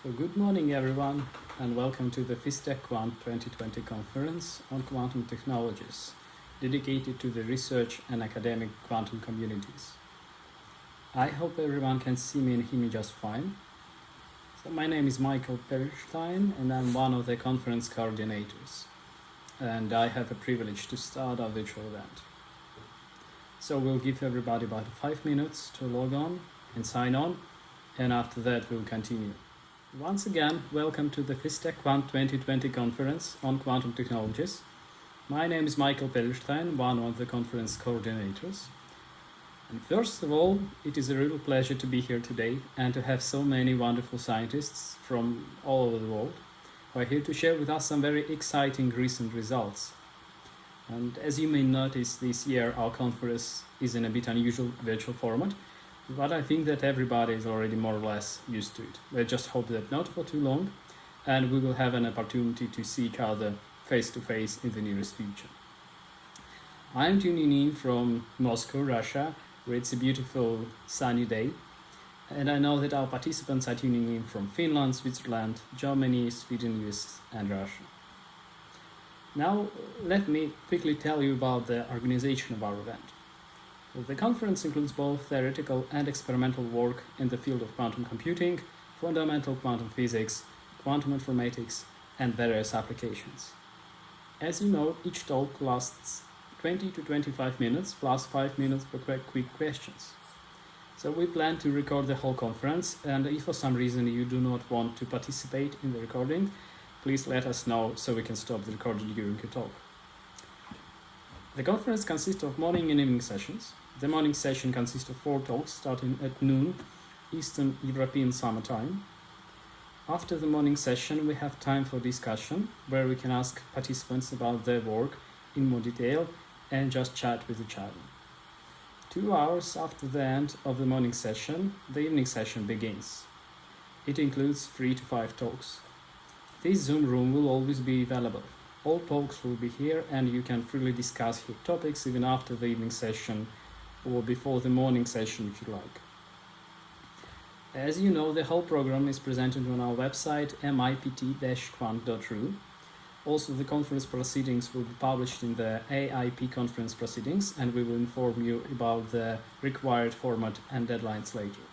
So good morning everyone and welcome to the Terra Quantum 2020 conference on quantum technologies, dedicated to the research and academic quantum communities. I hope everyone can see me and hear me just fine. So my name is Perelshtein and I'm one of the conference coordinators. And I have a privilege to start our virtual event. So we'll give everybody about 5 minutes to log on and sign on, and after that we'll continue. Once again, welcome to the Terra Quantum 2020 conference on quantum technologies. My name is Perelshtein, one of the conference coordinators. And first of all, it is a real pleasure to be here today and to have so many wonderful scientists from all over the world who are here to share with us some very exciting recent results. And as you may notice, this year our conference is in a bit unusual virtual format, but I think that everybody is already more or less used to it. I just hope that not for too long, and we will have an opportunity to see each other face to face in the nearest future. I'm tuning in from Moscow, Russia, where it's a beautiful sunny day, and I know that our participants are tuning in from Finland, Switzerland, Germany, Sweden, US, and Russia. Now, let me quickly tell you about the organization of our event. The conference includes both theoretical and experimental work in the field of quantum computing, fundamental quantum physics, quantum informatics, and various applications. As you know, each talk lasts 20 to 25 minutes plus 5 minutes per quick questions. So we plan to record the whole conference, and if for some reason you do not want to participate in the recording, please let us know so we can stop the recording during your talk. The conference consists of morning and evening sessions. The morning session consists of 4 talks starting at noon, Eastern European Summer Time. After the morning session, we have time for discussion, where we can ask participants about their work in more detail and just chat with each other. 2 hours after the end of the morning session, the evening session begins. It includes 3 to 5 talks. This Zoom room will always be available. All talks will be here and you can freely discuss your topics even after the evening session or before the morning session if you like. As you know, the whole program is presented on our website MIPT-quant.ru. Also, the conference proceedings will be published in the AIP conference proceedings, and we will inform you about the required format and deadlines later.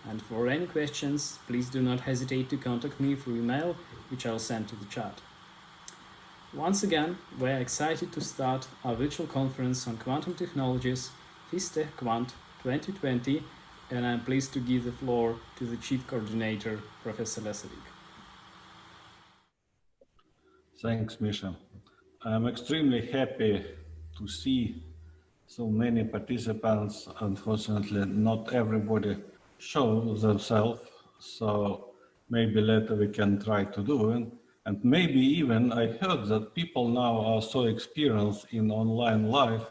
And for any questions, please do not hesitate to contact me through email, which I'll send to the chat. Once again, we're excited to start our virtual conference on quantum technologies, Terra Quantum 2020, and I'm pleased to give the floor to the Chief Coordinator, Professor Lesovik. Thanks, Misha. I'm extremely happy to see so many participants. Unfortunately, not everybody shows themselves, so maybe later we can try to do it. And maybe even I heard that people now are so experienced in online life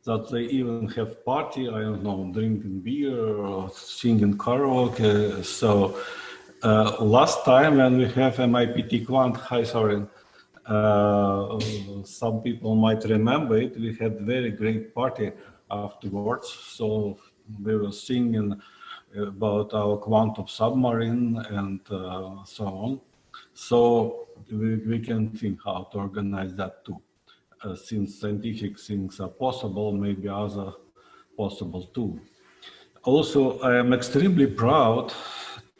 that they even have party, I don't know, drinking beer or singing karaoke. So last time when we have MIPT Quant, some people might remember it, we had very great party afterwards. So we were singing about our quantum submarine and so on. So we can think how to organize that too. Since scientific things are possible, maybe other possible too. Also, I am extremely proud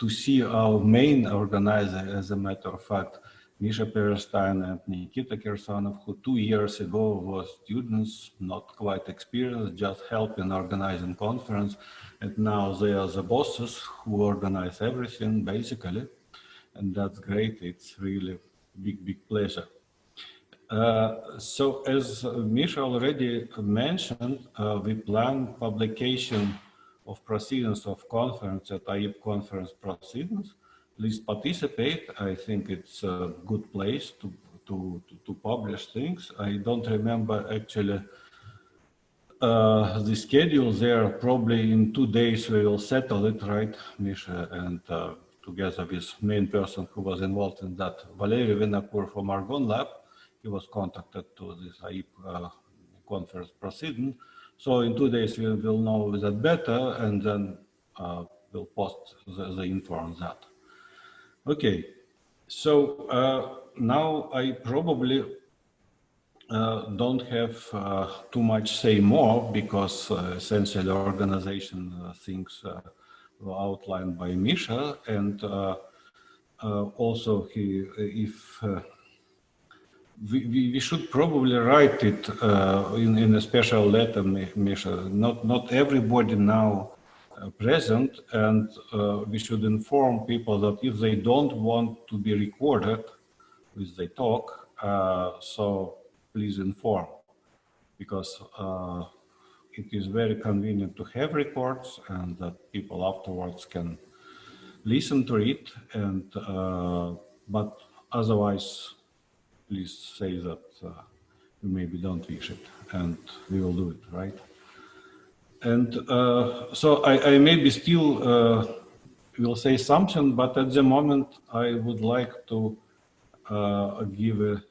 to see our main organizer, as a matter of fact, Misha Perelshtein and Nikita Kirsanov, who 2 years ago were students, not quite experienced, just helping organizing conference, and now they are the bosses who organize everything, basically, and that's great. It's really big pleasure. So as Misha already mentioned, we plan publication of proceedings of conference at AIP conference proceedings. Please participate. I think it's a good place to publish things. I don't remember actually the schedule there. Probably in 2 days we will settle it, right, Misha? And together with main person who was involved in that, Valery Vinokur from Argonne Lab. He was contacted to this AIP conference proceeding. So in 2 days we will know that better, and then we'll post the info on that. Okay, so now I probably don't have too much say more because essentially organization things were outlined by Misha, and also if we should probably write it in a special letter, Misha. Not everybody now present, and we should inform people that if they don't want to be recorded with they talk, so please inform, because it is very convenient to have records and that people afterwards can listen to it, and but otherwise please say that you maybe don't wish it, and we will do it, right? And so I maybe still will say something, but at the moment I would like to give a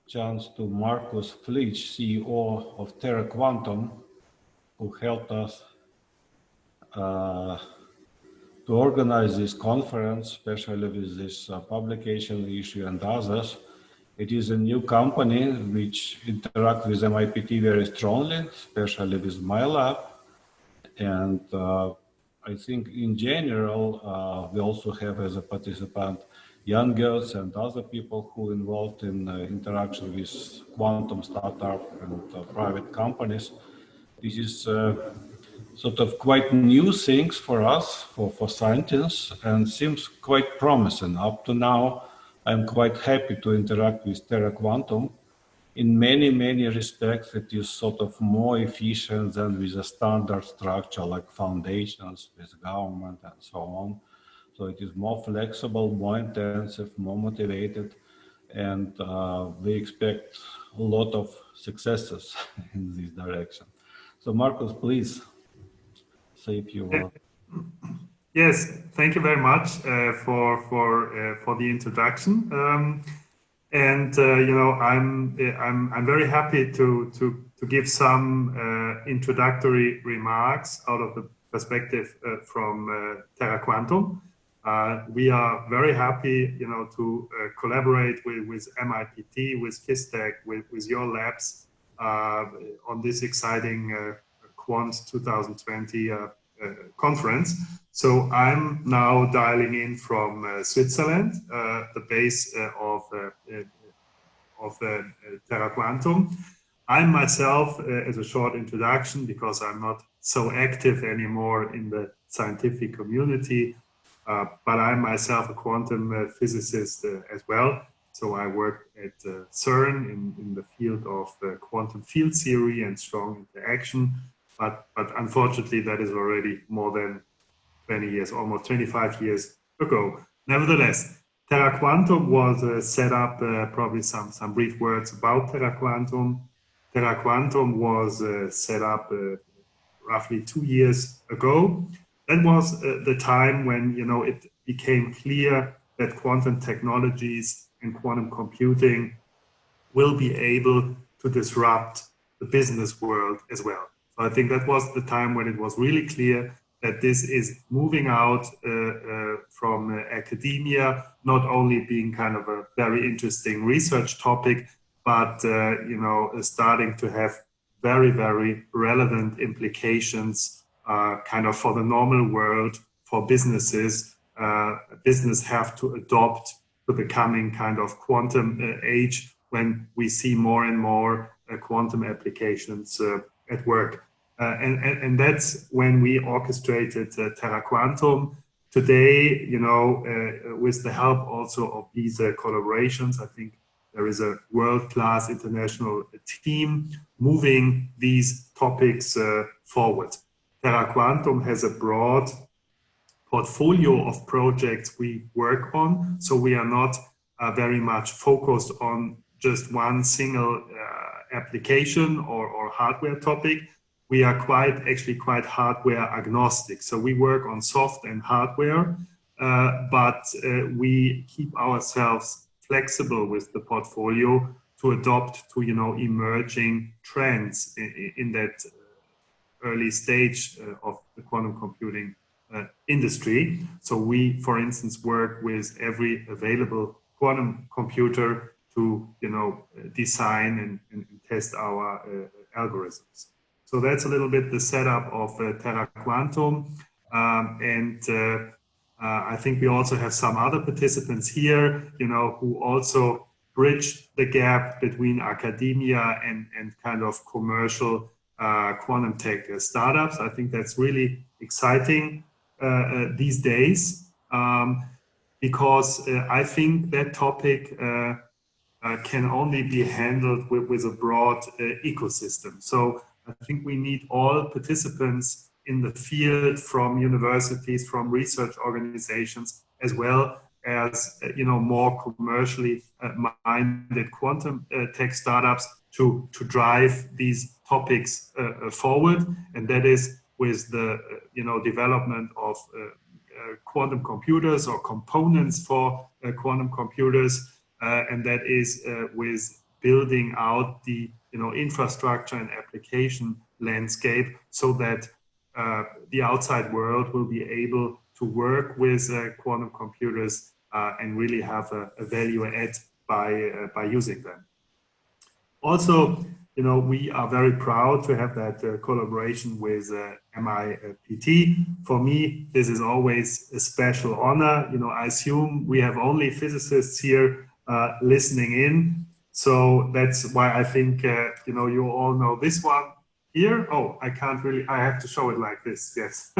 chance to Markus Pflitsch, CEO of Terra Quantum, who helped us to organize this conference, especially with this publication issue and others. It is a new company which interacts with MIPT very strongly, especially with my lab. And I think in general, we also have as a participant young girls and other people who are involved in interaction with quantum startup and private companies. This is sort of quite new things for us, for scientists, and seems quite promising. Up to now, I'm quite happy to interact with Terra Quantum. In many, many respects, it is sort of more efficient than with a standard structure like foundations with government and so on. So it is more flexible, more intensive, more motivated, and we expect a lot of successes in this direction. So Markus, please say a few words. Yes, thank you very much for the introduction. I'm very happy to give some introductory remarks out of the perspective from Terra Quantum. We are very happy, to collaborate with MIPT, with FISTEC, with your labs on this exciting Quant 2020 conference. So I'm now dialing in from Switzerland, the base of Terra Quantum. I'm myself, as a short introduction, because I'm not so active anymore in the scientific community, but I'm myself a quantum physicist as well. So I work at CERN in the field of quantum field theory and strong interaction. But unfortunately, that is already more than 20 years, almost 25 years ago. Nevertheless, Terra Quantum was set up, probably some brief words about Terra Quantum. Terra Quantum was set up roughly 2 years ago. That was the time when, it became clear that quantum technologies and quantum computing will be able to disrupt the business world as well. So I think that was the time when it was really clear that this is moving out from academia, not only being kind of a very interesting research topic, but starting to have very, very relevant implications kind of for the normal world, for businesses. Business have to adopt to becoming kind of quantum age when we see more and more quantum applications at work. And that's when we orchestrated Terra Quantum. Today, with the help also of these collaborations, I think there is a world-class international team moving these topics forward. Terra Quantum has a broad portfolio of projects we work on, so we are not very much focused on just one single application or hardware topic. We are actually quite hardware agnostic. So we work on soft and hardware, but we keep ourselves flexible with the portfolio to adopt to, emerging trends in that early stage of the quantum computing industry. So we, for instance, work with every available quantum computer to, design and test our algorithms. So that's a little bit the setup of Terra Quantum. I think we also have some other participants here, who also bridge the gap between academia and kind of commercial quantum tech startups. I think that's really exciting these days, because I think that topic can only be handled with a broad ecosystem. So I think we need all participants in the field, from universities, from research organizations, as well as more commercially minded quantum tech startups to drive these topics forward, and that is with the development of quantum computers or components for quantum computers, and that is with building out the infrastructure and application landscape, so that the outside world will be able to work with quantum computers and really have a value add by using them. Also, we are very proud to have that collaboration with MIPT. For me, this is always a special honor. I assume we have only physicists here listening in. So that's why I think, you all know this one here. Oh, I can't really, I have to show it like this, yes.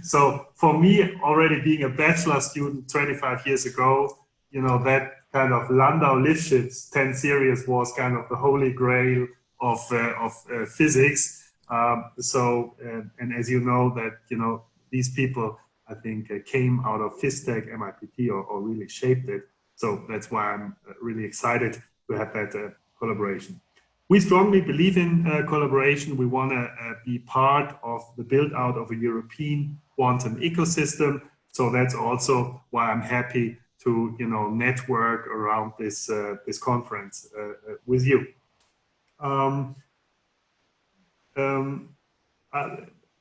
So for me, already being a bachelor student 25 years ago, that kind of Landau Lifshitz 10 series was kind of the holy grail of physics. And as you know, that, these people, I think, came out of FISTEC, MIPT, or really shaped it. So that's why I'm really excited to have that collaboration. We strongly believe in collaboration. We want to be part of the build out of a European quantum ecosystem. So that's also why I'm happy to network around this this conference with you.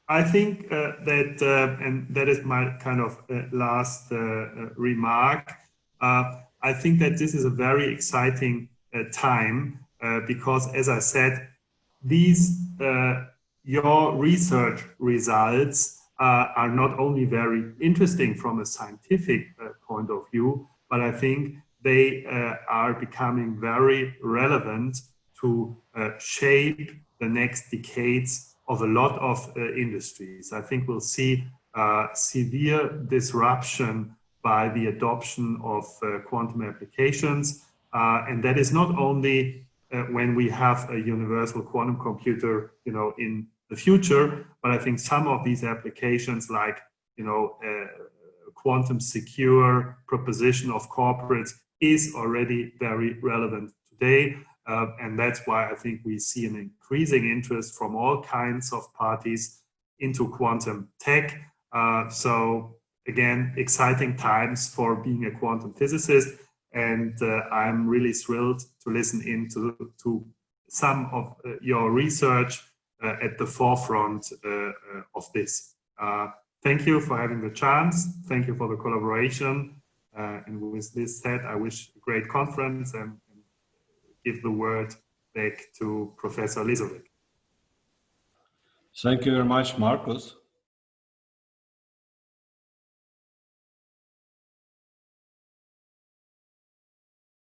I think that, and that is my kind of last remark. I think that this is a very exciting time because, as I said, these your research results are not only very interesting from a scientific point of view, but I think they are becoming very relevant to shape the next decades of a lot of industries. I think we'll see severe disruption by the adoption of quantum applications. And that is not only when we have a universal quantum computer, in the future, but I think some of these applications, like, quantum secure proposition of corporates, is already very relevant today. And that's why I think we see an increasing interest from all kinds of parties into quantum tech. So again, exciting times for being a quantum physicist. And I'm really thrilled to listen to some of your research at the forefront of this. Thank you for having the chance. Thank you for the collaboration. And with this said, I wish a great conference and give the word back to Professor Lesovik. Thank you very much, Markus.